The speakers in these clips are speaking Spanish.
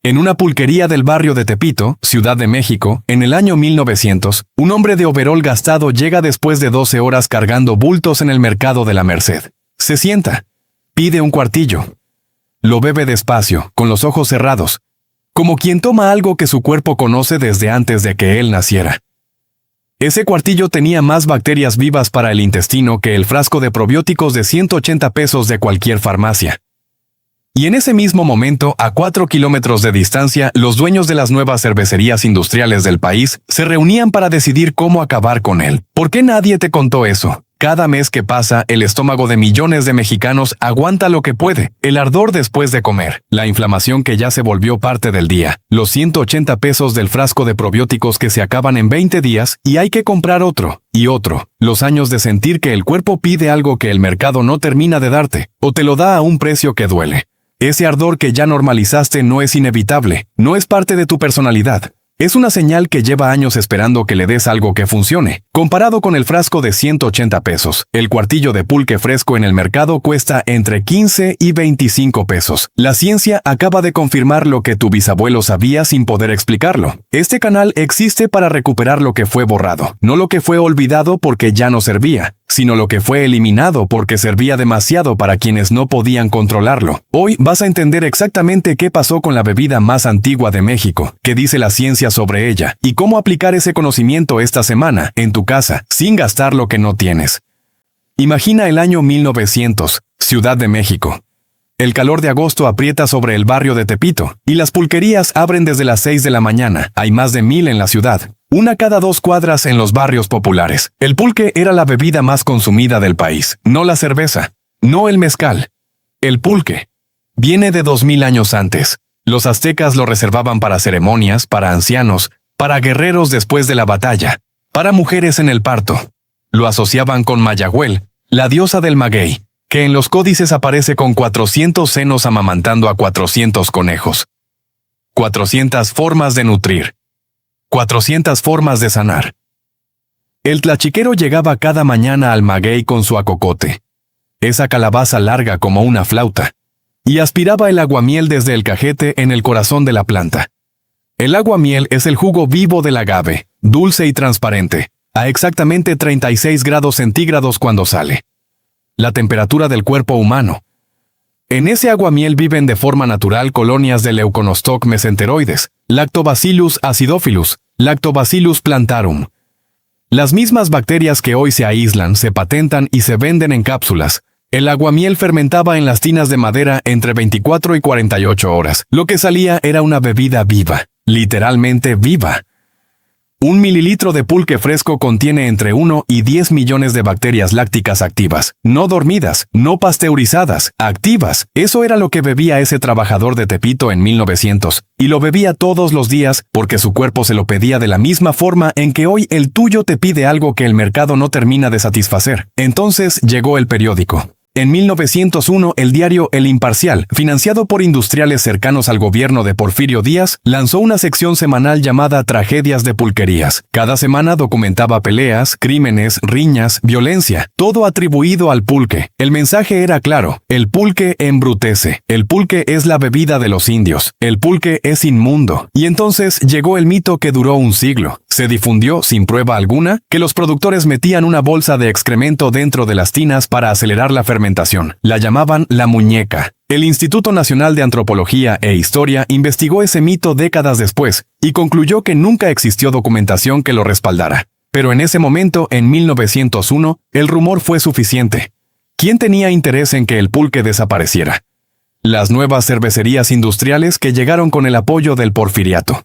En una pulquería del barrio de Tepito, Ciudad de México, en el año 1900, un hombre de overol gastado llega después de 12 horas cargando bultos en el mercado de la Merced. Se sienta. Pide un cuartillo. Lo bebe despacio, con los ojos cerrados, como quien toma algo que su cuerpo conoce desde antes de que él naciera. Ese cuartillo tenía más bacterias vivas para el intestino que el frasco de probióticos de 180 pesos de cualquier farmacia. Y en ese mismo momento, a 4 kilómetros de distancia, los dueños de las nuevas cervecerías industriales del país se reunían para decidir cómo acabar con él. ¿Por qué nadie te contó eso? Cada mes que pasa, el estómago de millones de mexicanos aguanta lo que puede, el ardor después de comer, la inflamación que ya se volvió parte del día, los 180 pesos del frasco de probióticos que se acaban en 20 días y hay que comprar otro, y otro, los años de sentir que el cuerpo pide algo que el mercado no termina de darte, o te lo da a un precio que duele. Ese ardor que ya normalizaste no es inevitable, no es parte de tu personalidad. Es una señal que lleva años esperando que le des algo que funcione. Comparado con el frasco de 180 pesos, el cuartillo de pulque fresco en el mercado cuesta entre 15 y 25 pesos. La ciencia acaba de confirmar lo que tu bisabuelo sabía sin poder explicarlo. Este canal existe para recuperar lo que fue borrado, no lo que fue olvidado porque ya no servía, sino lo que fue eliminado porque servía demasiado para quienes no podían controlarlo. Hoy vas a entender exactamente qué pasó con la bebida más antigua de México, qué dice la ciencia sobre ella, y cómo aplicar ese conocimiento esta semana, en tu casa, sin gastar lo que no tienes. Imagina el año 1900, Ciudad de México. El calor de agosto aprieta sobre el barrio de Tepito, y las pulquerías abren desde las 6 de la mañana. Hay más de 1000 en la ciudad, una cada 2 cuadras en los barrios populares. El pulque era la bebida más consumida del país, no la cerveza, no el mezcal. El pulque viene de 2000 años antes. Los aztecas lo reservaban para ceremonias, para ancianos, para guerreros después de la batalla, para mujeres en el parto. Lo asociaban con Mayagüel, la diosa del maguey, que en los códices aparece con 400 senos amamantando a 400 conejos. 400 formas de nutrir. 400 formas de sanar. El tlachiquero llegaba cada mañana al maguey con su acocote, esa calabaza larga como una flauta, y aspiraba el aguamiel desde el cajete en el corazón de la planta. El aguamiel es el jugo vivo del agave, dulce y transparente, a exactamente 36 grados centígrados cuando sale. La temperatura del cuerpo humano. En ese aguamiel viven de forma natural colonias de Leuconostoc mesenteroides, Lactobacillus acidophilus, Lactobacillus plantarum. Las mismas bacterias que hoy se aíslan, se patentan y se venden en cápsulas. El aguamiel fermentaba en las tinas de madera entre 24 y 48 horas. Lo que salía era una bebida viva, literalmente viva. 1 mililitro de pulque fresco contiene entre 1 y 10 millones de bacterias lácticas activas, no dormidas, no pasteurizadas, activas. Eso era lo que bebía ese trabajador de Tepito en 1900, y lo bebía todos los días porque su cuerpo se lo pedía de la misma forma en que hoy el tuyo te pide algo que el mercado no termina de satisfacer. Entonces llegó el periódico. En 1901, el diario El Imparcial, financiado por industriales cercanos al gobierno de Porfirio Díaz, lanzó una sección semanal llamada Tragedias de Pulquerías. Cada semana documentaba peleas, crímenes, riñas, violencia, todo atribuido al pulque. El mensaje era claro: el pulque embrutece, el pulque es la bebida de los indios, el pulque es inmundo. Y entonces llegó el mito que duró un siglo. Se difundió, sin prueba alguna, que los productores metían una bolsa de excremento dentro de las tinas para acelerar la fermentación. La llamaban la muñeca. El Instituto Nacional de Antropología e Historia investigó ese mito décadas después y concluyó que nunca existió documentación que lo respaldara. Pero en ese momento, en 1901, el rumor fue suficiente. ¿Quién tenía interés en que el pulque desapareciera? Las nuevas cervecerías industriales que llegaron con el apoyo del porfiriato.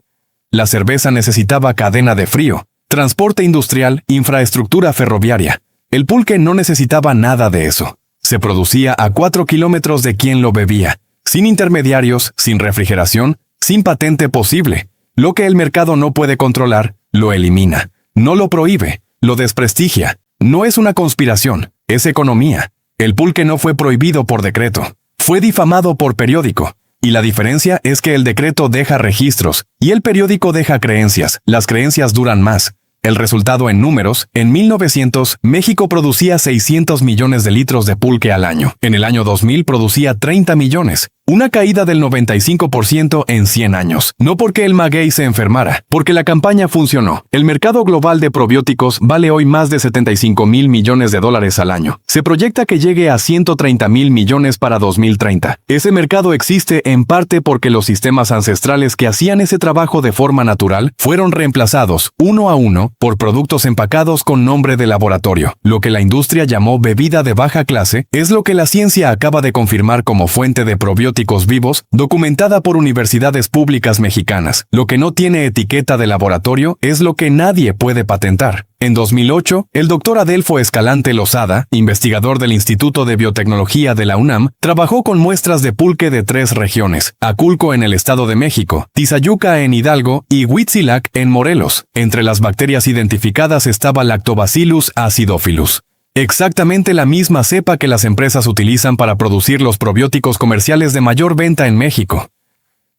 La cerveza necesitaba cadena de frío, transporte industrial, infraestructura ferroviaria. El pulque no necesitaba nada de eso. Se producía a 4 kilómetros de quien lo bebía, sin intermediarios, sin refrigeración, sin patente posible. Lo que el mercado no puede controlar, lo elimina. No lo prohíbe, lo desprestigia. No es una conspiración, es economía. El pulque no fue prohibido por decreto, fue difamado por periódico. Y la diferencia es que el decreto deja registros, y el periódico deja creencias. Las creencias duran más. El resultado en números: en 1900, México producía 600 millones de litros de pulque al año. En el año 2000 producía 30 millones. Una caída del 95% en 100 años. No porque el maguey se enfermara, porque la campaña funcionó. El mercado global de probióticos vale hoy más de 75,000 millones de dólares al año. Se proyecta que llegue a 130,000 millones para 2030. Ese mercado existe en parte porque los sistemas ancestrales que hacían ese trabajo de forma natural fueron reemplazados, uno a uno, por productos empacados con nombre de laboratorio. Lo que la industria llamó bebida de baja clase es lo que la ciencia acaba de confirmar como fuente de probióticos vivos, documentada por universidades públicas mexicanas. Lo que no tiene etiqueta de laboratorio es lo que nadie puede patentar. En 2008, el doctor Adelfo Escalante Lozada, investigador del Instituto de Biotecnología de la UNAM, trabajó con muestras de pulque de 3 regiones: Aculco en el Estado de México, Tizayuca en Hidalgo y Huitzilac en Morelos. Entre las bacterias identificadas estaba Lactobacillus acidophilus. Exactamente la misma cepa que las empresas utilizan para producir los probióticos comerciales de mayor venta en México.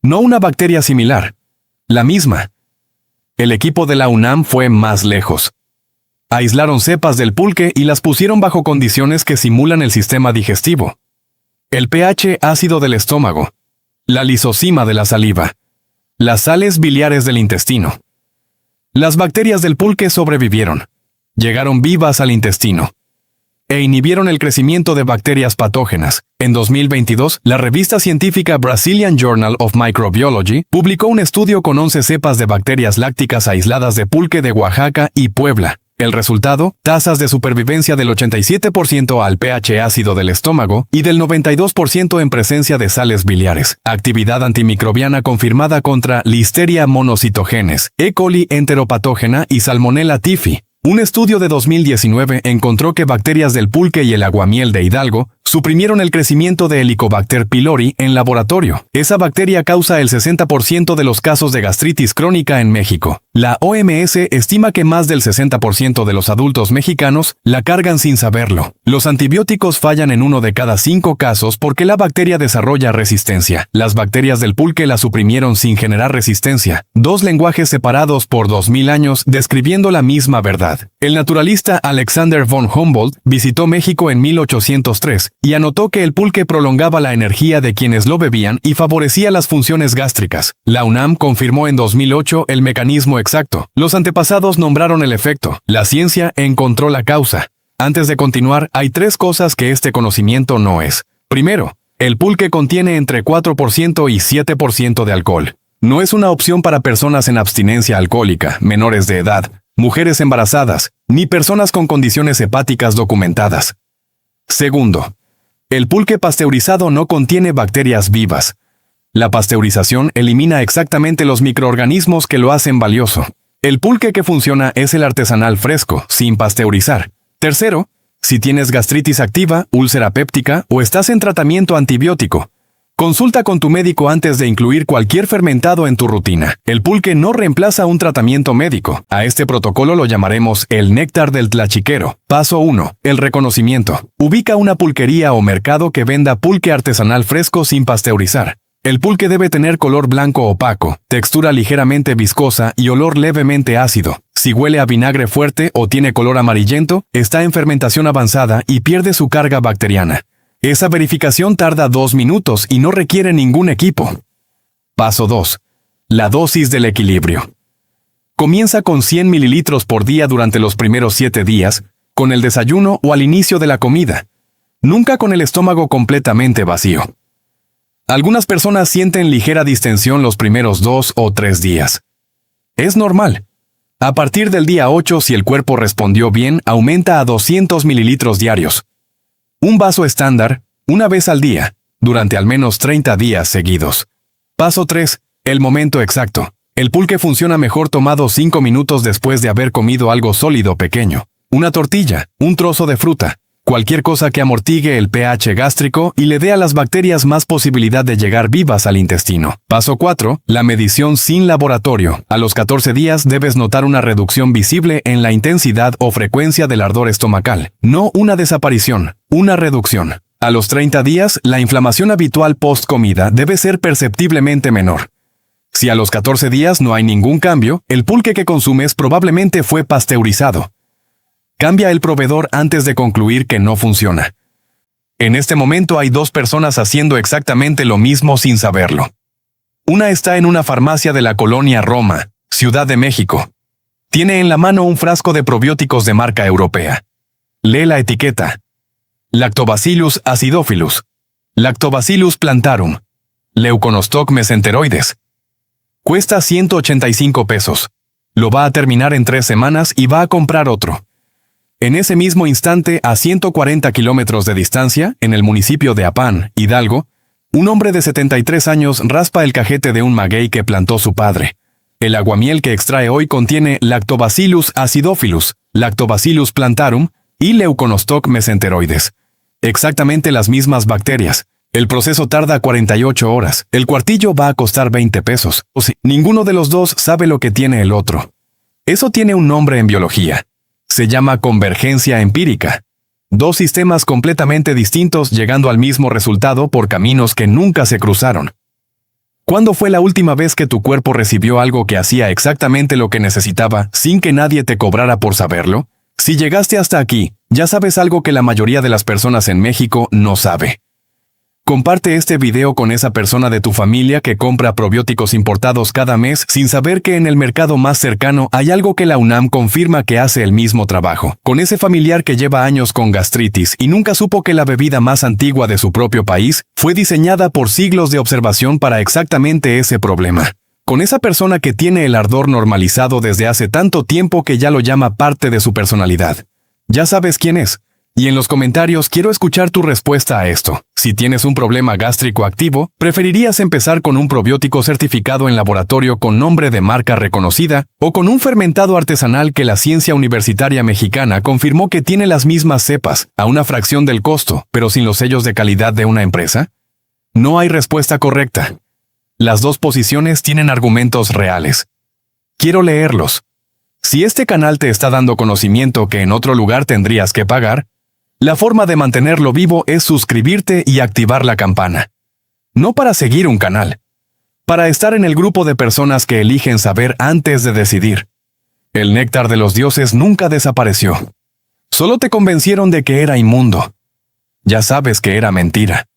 No una bacteria similar, la misma. El equipo de la UNAM fue más lejos. Aislaron cepas del pulque y las pusieron bajo condiciones que simulan el sistema digestivo. El pH ácido del estómago, la lisocima de la saliva, las sales biliares del intestino. Las bacterias del pulque sobrevivieron. Llegaron vivas al intestino e inhibieron el crecimiento de bacterias patógenas. En 2022, la revista científica Brazilian Journal of Microbiology publicó un estudio con 11 cepas de bacterias lácticas aisladas de pulque de Oaxaca y Puebla. El resultado, tasas de supervivencia del 87% al pH ácido del estómago y del 92% en presencia de sales biliares. Actividad antimicrobiana confirmada contra Listeria monocytogenes, E. coli enteropatógena y Salmonella typhi. Un estudio de 2019 encontró que bacterias del pulque y el aguamiel de Hidalgo suprimieron el crecimiento de Helicobacter pylori en laboratorio. Esa bacteria causa el 60% de los casos de gastritis crónica en México. La OMS estima que más del 60% de los adultos mexicanos la cargan sin saberlo. Los antibióticos fallan en 1 de cada 5 casos porque la bacteria desarrolla resistencia. Las bacterias del pulque la suprimieron sin generar resistencia. 2 lenguajes separados por 2000 años describiendo la misma verdad. El naturalista Alexander von Humboldt visitó México en 1803 y anotó que el pulque prolongaba la energía de quienes lo bebían y favorecía las funciones gástricas. La UNAM confirmó en 2008 el mecanismo exacto. Los antepasados nombraron el efecto. La ciencia encontró la causa. Antes de continuar, hay 3 cosas que este conocimiento no es. Primero, el pulque contiene entre 4% y 7% de alcohol. No es una opción para personas en abstinencia alcohólica, menores de edad, mujeres embarazadas, ni personas con condiciones hepáticas documentadas. Segundo, el pulque pasteurizado no contiene bacterias vivas. La pasteurización elimina exactamente los microorganismos que lo hacen valioso. El pulque que funciona es el artesanal fresco, sin pasteurizar. Tercero, si tienes gastritis activa, úlcera péptica o estás en tratamiento antibiótico, consulta con tu médico antes de incluir cualquier fermentado en tu rutina. El pulque no reemplaza un tratamiento médico. A este protocolo lo llamaremos el néctar del tlachiquero. Paso 1. El reconocimiento. Ubica una pulquería o mercado que venda pulque artesanal fresco sin pasteurizar. El pulque debe tener color blanco opaco, textura ligeramente viscosa y olor levemente ácido. Si huele a vinagre fuerte o tiene color amarillento, está en fermentación avanzada y pierde su carga bacteriana. Esa verificación tarda 2 minutos y no requiere ningún equipo. Paso 2. La dosis del equilibrio. Comienza con 100 mililitros por día durante los primeros 7 días, con el desayuno o al inicio de la comida. Nunca con el estómago completamente vacío. Algunas personas sienten ligera distensión los primeros 2 o 3 días. Es normal. A partir del día 8, si el cuerpo respondió bien, aumenta a 200 mililitros diarios. Un vaso estándar, una vez al día, durante al menos 30 días seguidos. Paso 3. El momento exacto. El pulque funciona mejor tomado 5 minutos después de haber comido algo sólido pequeño. Una tortilla, un trozo de fruta, cualquier cosa que amortigue el pH gástrico y le dé a las bacterias más posibilidad de llegar vivas al intestino. Paso 4. La medición sin laboratorio. A los 14 días debes notar una reducción visible en la intensidad o frecuencia del ardor estomacal. No una desaparición, una reducción. A los 30 días, la inflamación habitual post-comida debe ser perceptiblemente menor. Si a los 14 días no hay ningún cambio, el pulque que consumes probablemente fue pasteurizado. Cambia el proveedor antes de concluir que no funciona. En este momento hay dos personas haciendo exactamente lo mismo sin saberlo. Una está en una farmacia de la colonia Roma, Ciudad de México. Tiene en la mano un frasco de probióticos de marca europea. Lee la etiqueta. Lactobacillus acidophilus. Lactobacillus plantarum. Leuconostoc mesenteroides. Cuesta 185 pesos. Lo va a terminar en 3 semanas y va a comprar otro. En ese mismo instante, a 140 kilómetros de distancia, en el municipio de Apán, Hidalgo, un hombre de 73 años raspa el cajete de un maguey que plantó su padre. El aguamiel que extrae hoy contiene Lactobacillus acidophilus, Lactobacillus plantarum y Leuconostoc mesenteroides. Exactamente las mismas bacterias. El proceso tarda 48 horas. El cuartillo va a costar 20 pesos. O sea, ninguno de los dos sabe lo que tiene el otro. Eso tiene un nombre en biología. Se llama convergencia empírica. Dos sistemas completamente distintos llegando al mismo resultado por caminos que nunca se cruzaron. ¿Cuándo fue la última vez que tu cuerpo recibió algo que hacía exactamente lo que necesitaba sin que nadie te cobrara por saberlo? Si llegaste hasta aquí, ya sabes algo que la mayoría de las personas en México no sabe. Comparte este video con esa persona de tu familia que compra probióticos importados cada mes sin saber que en el mercado más cercano hay algo que la UNAM confirma que hace el mismo trabajo. Con ese familiar que lleva años con gastritis y nunca supo que la bebida más antigua de su propio país fue diseñada por siglos de observación para exactamente ese problema. Con esa persona que tiene el ardor normalizado desde hace tanto tiempo que ya lo llama parte de su personalidad. Ya sabes quién es. Y en los comentarios quiero escuchar tu respuesta a esto. Si tienes un problema gástrico activo, ¿preferirías empezar con un probiótico certificado en laboratorio con nombre de marca reconocida o con un fermentado artesanal que la ciencia universitaria mexicana confirmó que tiene las mismas cepas, a una fracción del costo, pero sin los sellos de calidad de una empresa? No hay respuesta correcta. Las dos posiciones tienen argumentos reales. Quiero leerlos. Si este canal te está dando conocimiento que en otro lugar tendrías que pagar, la forma de mantenerlo vivo es suscribirte y activar la campana. No para seguir un canal, para estar en el grupo de personas que eligen saber antes de decidir. El néctar de los dioses nunca desapareció. Solo te convencieron de que era inmundo. Ya sabes que era mentira.